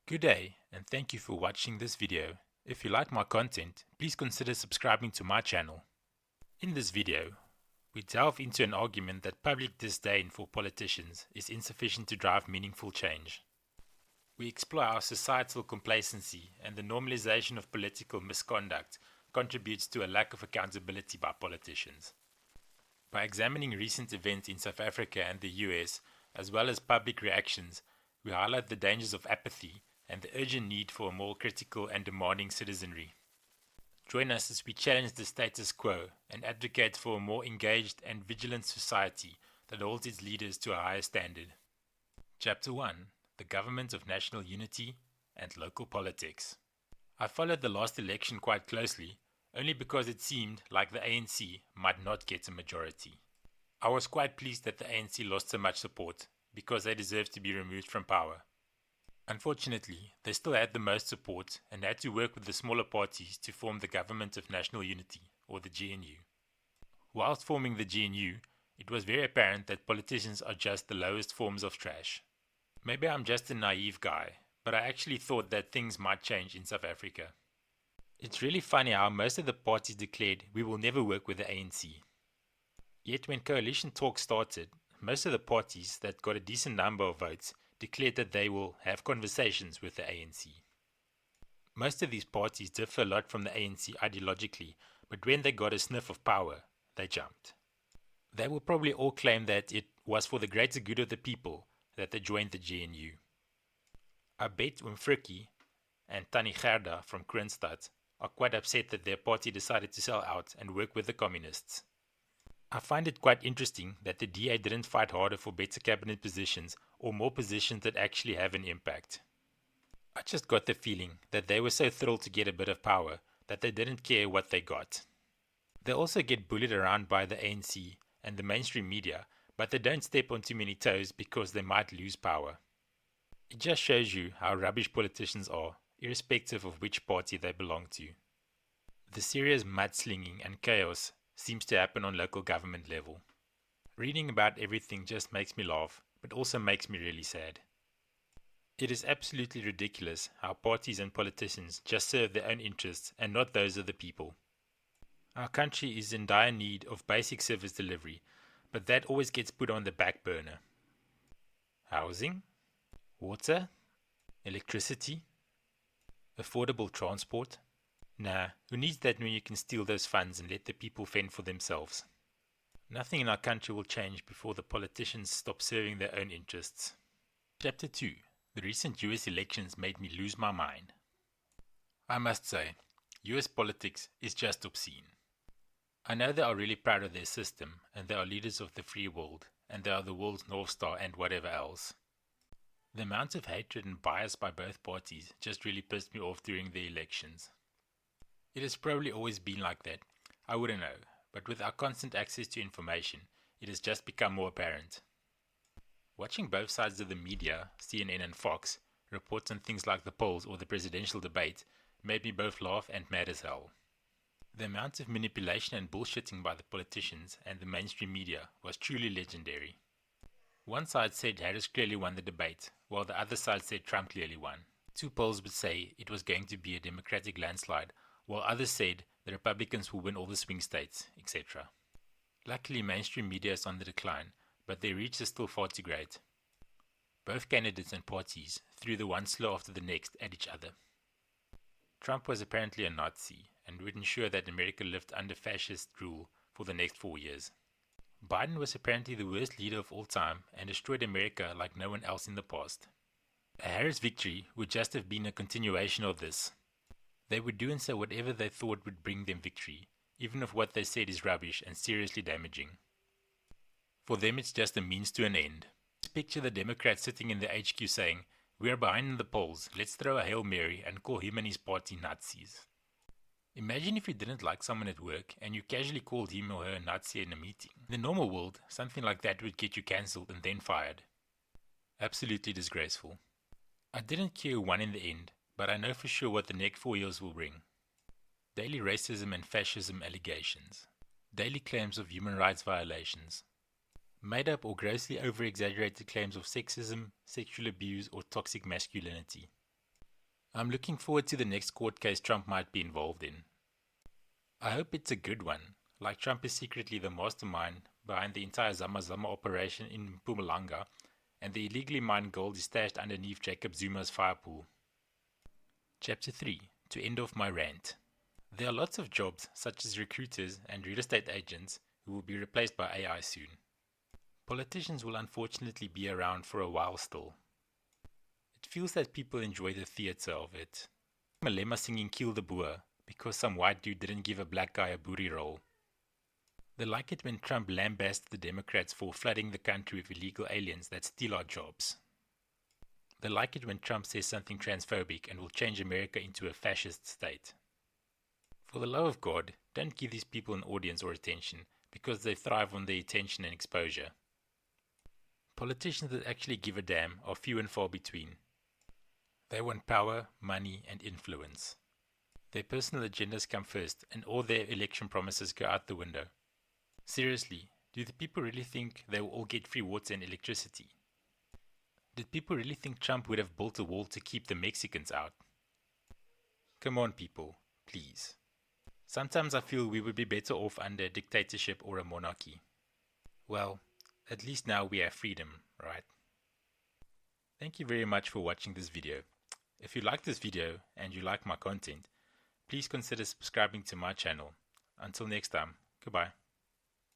Good day, and thank you for watching this video. If you like my content, please consider subscribing to my channel. In this video, we delve into an argument that public disdain for politicians is insufficient to drive meaningful change. We explore how societal complacency and the normalisation of political misconduct contributes to a lack of accountability by politicians. By examining recent events in South Africa and the US, as well as public reactions, we highlight the dangers of apathy and the urgent need for a more critical and demanding citizenry. Join us as we challenge the status quo and advocate for a more engaged and vigilant society that holds its leaders to a higher standard. Chapter 1: The Government of National Unity and Local Politics. I followed the last election quite closely, only because it seemed like the ANC might not get a majority. I was quite pleased that the ANC lost so much support, because they deserved to be removed from power. Unfortunately, they still had the most support and had to work with the smaller parties to form the Government of National Unity, or the GNU. Whilst forming the GNU, it was very apparent that politicians are just the lowest forms of trash. Maybe I'm just a naive guy, but I actually thought that things might change in South Africa. It's really funny how most of the parties declared we will never work with the ANC. Yet when coalition talks started, most of the parties that got a decent number of votes declared that they will have conversations with the ANC. Most of these parties differ a lot from the ANC ideologically, but when they got a sniff of power, they jumped. They will probably all claim that it was for the greater good of the people that they joined the GNU. I bet Umfriki and Tani Gerda from Kroonstad are quite upset that their party decided to sell out and work with the communists. I find it quite interesting that the DA didn't fight harder for better cabinet positions or more positions that actually have an impact. I just got the feeling that they were so thrilled to get a bit of power that they didn't care what they got. They also get bullied around by the ANC and the mainstream media, but they don't step on too many toes because they might lose power. It just shows you how rubbish politicians are, irrespective of which party they belong to. The serious mudslinging and chaos seems to happen on local government level. Reading about everything just makes me laugh, but also makes me really sad. It is absolutely ridiculous how parties and politicians just serve their own interests and not those of the people. Our country is in dire need of basic service delivery, but that always gets put on the back burner. Housing, water, electricity, affordable transport. Nah, who needs that when you can steal those funds and let the people fend for themselves? Nothing in our country will change before the politicians stop serving their own interests. Chapter 2: The recent US elections made me lose my mind. I must say, US politics is just obscene. I know they are really proud of their system, and they are leaders of the free world, and they are the world's North Star and whatever else. The amount of hatred and bias by both parties just really pissed me off during the elections. It has probably always been like that, I wouldn't know, but with our constant access to information, it has just become more apparent. Watching both sides of the media, CNN and Fox, reports on things like the polls or the presidential debate made me both laugh and mad as hell. The amount of manipulation and bullshitting by the politicians and the mainstream media was truly legendary. One side said Harris clearly won the debate, while the other side said Trump clearly won. Two polls would say it was going to be a Democratic landslide, while others said the Republicans will win all the swing states, etc. Luckily, mainstream media is on the decline, but their reach is still far too great. Both candidates and parties threw the one slow after the next at each other. Trump was apparently a Nazi and would ensure that America lived under fascist rule for the next 4 years. Biden was apparently the worst leader of all time and destroyed America like no one else in the past. A Harris victory would just have been a continuation of this. They would do and say whatever they thought would bring them victory, even if what they said is rubbish and seriously damaging. For them it's just a means to an end. Just picture the Democrats sitting in the HQ saying, "We are behind in the polls, let's throw a Hail Mary and call him and his party Nazis." Imagine if you didn't like someone at work and you casually called him or her a Nazi in a meeting. In the normal world, something like that would get you cancelled and then fired. Absolutely disgraceful. I didn't care who won in the end, but I know for sure what the next 4 years will bring. Daily racism and fascism allegations. Daily claims of human rights violations. Made up or grossly over-exaggerated claims of sexism, sexual abuse, or toxic masculinity. I'm looking forward to the next court case Trump might be involved in. I hope it's a good one, like Trump is secretly the mastermind behind the entire Zama Zama operation in Mpumalanga, and the illegally mined gold is stashed underneath Jacob Zuma's fire pool. Chapter 3. To end off my rant. There are lots of jobs, such as recruiters and real estate agents, who will be replaced by AI soon. Politicians will unfortunately be around for a while still. It feels that people enjoy the theatre of it. Malema singing Kill the Boer because some white dude didn't give a black guy a booty roll. They like it when Trump lambasts the Democrats for flooding the country with illegal aliens that steal our jobs. They like it when Trump says something transphobic and will change America into a fascist state. For the love of God, don't give these people an audience or attention, because they thrive on their attention and exposure. Politicians that actually give a damn are few and far between. They want power, money, and influence. Their personal agendas come first, and all their election promises go out the window. Seriously, do the people really think they will all get free water and electricity? Did people really think Trump would have built a wall to keep the Mexicans out? Come on, people, please. Sometimes I feel we would be better off under a dictatorship or a monarchy. Well, at least now we have freedom, right? Thank you very much for watching this video. If you like this video and you like my content, please consider subscribing to my channel. Until next time, goodbye.